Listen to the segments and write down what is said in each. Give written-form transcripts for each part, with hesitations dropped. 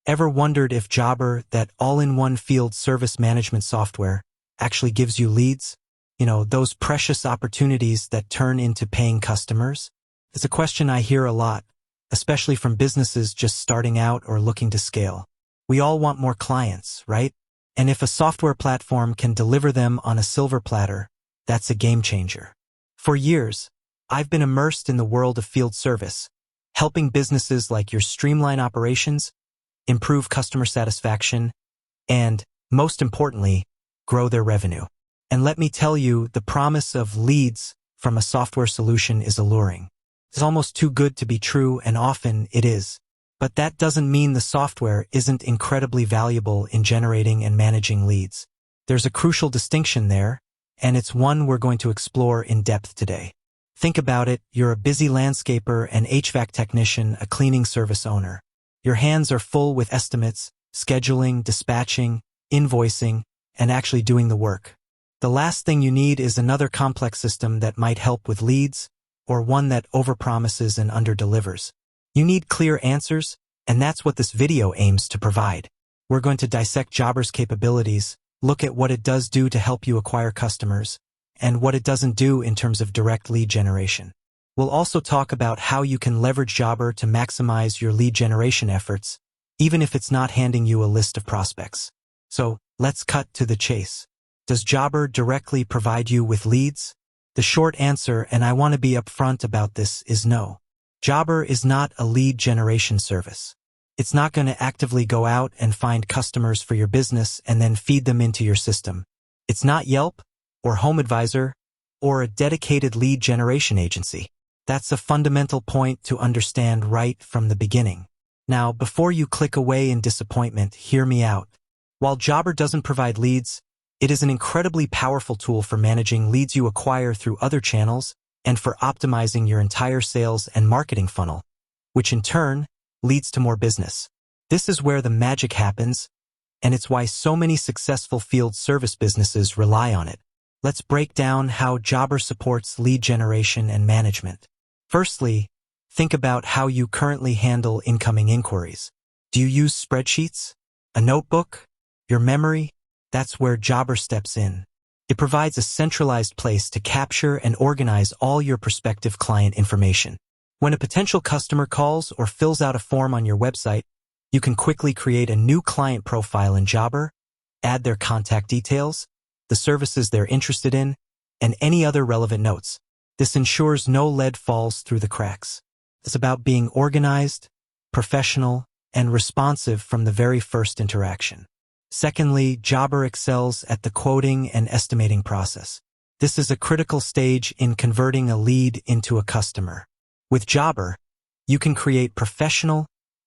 Ever wondered if Jobber, that all-in-one field service management software, actually gives you leads? Those precious opportunities that turn into paying customers? It's a question I hear a lot, especially from businesses just starting out or looking to scale. We all want more clients, right? And if a software platform can deliver them on a silver platter, that's a game changer. For years, I've been immersed in the world of field service, helping businesses like yours streamline operations, improve customer satisfaction, and, most importantly, grow their revenue. And let me tell you, the promise of leads from a software solution is alluring. It's almost too good to be true, and often it is. But that doesn't mean the software isn't incredibly valuable in generating and managing leads. There's a crucial distinction there, and it's one we're going to explore in depth today. Think about it, you're a busy landscaper, an HVAC technician, a cleaning service owner. Your hands are full with estimates, scheduling, dispatching, invoicing, and actually doing the work. The last thing you need is another complex system that might help with leads, or one that overpromises and underdelivers. You need clear answers, and that's what this video aims to provide. We're going to dissect Jobber's capabilities, look at what it does do to help you acquire customers, and what it doesn't do in terms of direct lead generation. We'll also talk about how you can leverage Jobber to maximize your lead generation efforts, even if it's not handing you a list of prospects. So, let's cut to the chase. Does Jobber directly provide you with leads? The short answer, and I want to be upfront about this, is no. Jobber is not a lead generation service. It's not going to actively go out and find customers for your business and then feed them into your system. It's not Yelp, or HomeAdvisor, or a dedicated lead generation agency. That's a fundamental point to understand right from the beginning. Now, before you click away in disappointment, hear me out. While Jobber doesn't provide leads, it is an incredibly powerful tool for managing leads you acquire through other channels and for optimizing your entire sales and marketing funnel, which in turn leads to more business. This is where the magic happens, and it's why so many successful field service businesses rely on it. Let's break down how Jobber supports lead generation and management. Firstly, think about how you currently handle incoming inquiries. Do you use spreadsheets? A notebook? Your memory? That's where Jobber steps in. It provides a centralized place to capture and organize all your prospective client information. When a potential customer calls or fills out a form on your website, you can quickly create a new client profile in Jobber, add their contact details, the services they're interested in, and any other relevant notes. This ensures no lead falls through the cracks. It's about being organized, professional, and responsive from the very first interaction. Secondly, Jobber excels at the quoting and estimating process. This is a critical stage in converting a lead into a customer. With Jobber, you can create professional,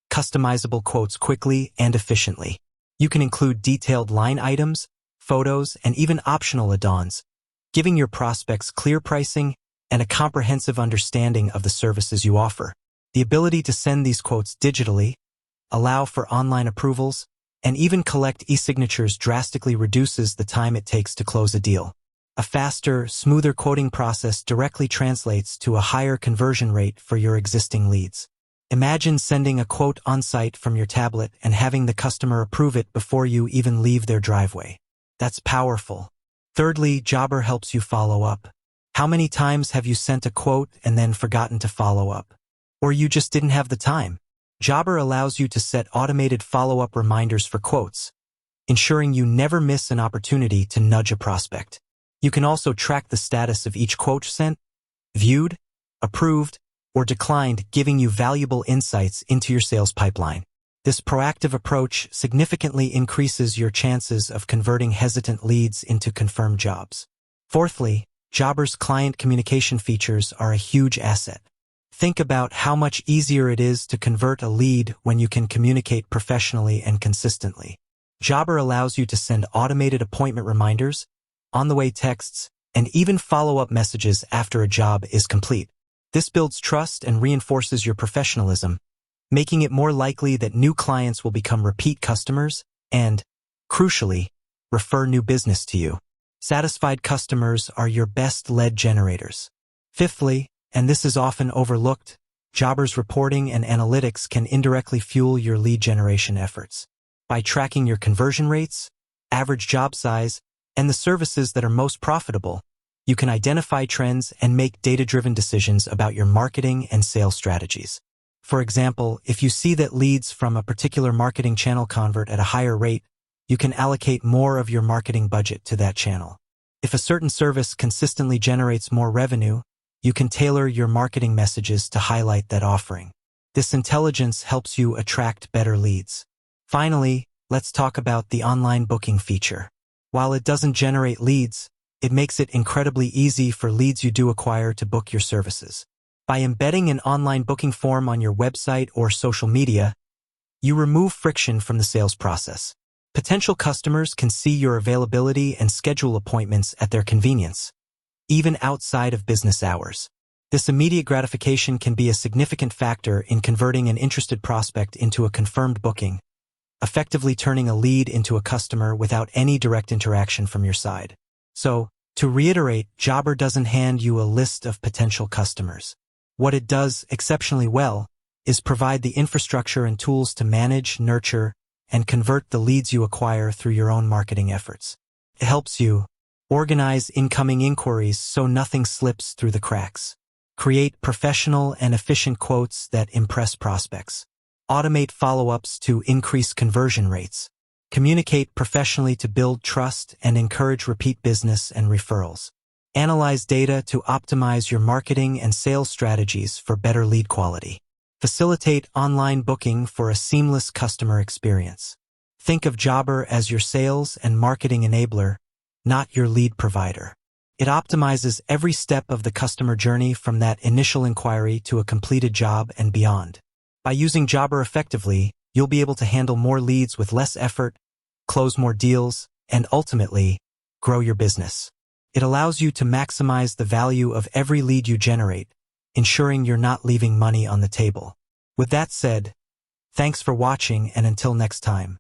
customizable quotes quickly and efficiently. You can include detailed line items, photos, and even optional add-ons, giving your prospects clear pricing and a comprehensive understanding of the services you offer. The ability to send these quotes digitally, allow for online approvals, and even collect e-signatures drastically reduces the time it takes to close a deal. A faster, smoother quoting process directly translates to a higher conversion rate for your existing leads. Imagine sending a quote on-site from your tablet and having the customer approve it before you even leave their driveway. That's powerful. Thirdly, Jobber helps you follow up. How many times have you sent a quote and then forgotten to follow up? Or you just didn't have the time? Jobber allows you to set automated follow-up reminders for quotes, ensuring you never miss an opportunity to nudge a prospect. You can also track the status of each quote sent, viewed, approved, or declined, giving you valuable insights into your sales pipeline. This proactive approach significantly increases your chances of converting hesitant leads into confirmed jobs. Fourthly, Jobber's client communication features are a huge asset. Think about how much easier it is to convert a lead when you can communicate professionally and consistently. Jobber allows you to send automated appointment reminders, on-the-way texts, and even follow-up messages after a job is complete. This builds trust and reinforces your professionalism, making it more likely that new clients will become repeat customers and, crucially, refer new business to you. Satisfied customers are your best lead generators. Fifthly, and this is often overlooked, Jobber's reporting and analytics can indirectly fuel your lead generation efforts. By tracking your conversion rates, average job size, and the services that are most profitable, you can identify trends and make data-driven decisions about your marketing and sales strategies. For example, if you see that leads from a particular marketing channel convert at a higher rate, you can allocate more of your marketing budget to that channel. If a certain service consistently generates more revenue, you can tailor your marketing messages to highlight that offering. This intelligence helps you attract better leads. Finally, let's talk about the online booking feature. While it doesn't generate leads, it makes it incredibly easy for leads you do acquire to book your services. By embedding an online booking form on your website or social media, you remove friction from the sales process. Potential customers can see your availability and schedule appointments at their convenience, even outside of business hours. This immediate gratification can be a significant factor in converting an interested prospect into a confirmed booking, effectively turning a lead into a customer without any direct interaction from your side. So, to reiterate, Jobber doesn't hand you a list of potential customers. What it does exceptionally well is provide the infrastructure and tools to manage, nurture, and convert the leads you acquire through your own marketing efforts. It helps you organize incoming inquiries so nothing slips through the cracks, create professional and efficient quotes that impress prospects, automate follow-ups to increase conversion rates, communicate professionally to build trust and encourage repeat business and referrals, analyze data to optimize your marketing and sales strategies for better lead quality, facilitate online booking for a seamless customer experience. Think of Jobber as your sales and marketing enabler, not your lead provider. It optimizes every step of the customer journey from that initial inquiry to a completed job and beyond. By using Jobber effectively, you'll be able to handle more leads with less effort, close more deals, and ultimately, grow your business. It allows you to maximize the value of every lead you generate, ensuring you're not leaving money on the table. With that said, thanks for watching, and until next time.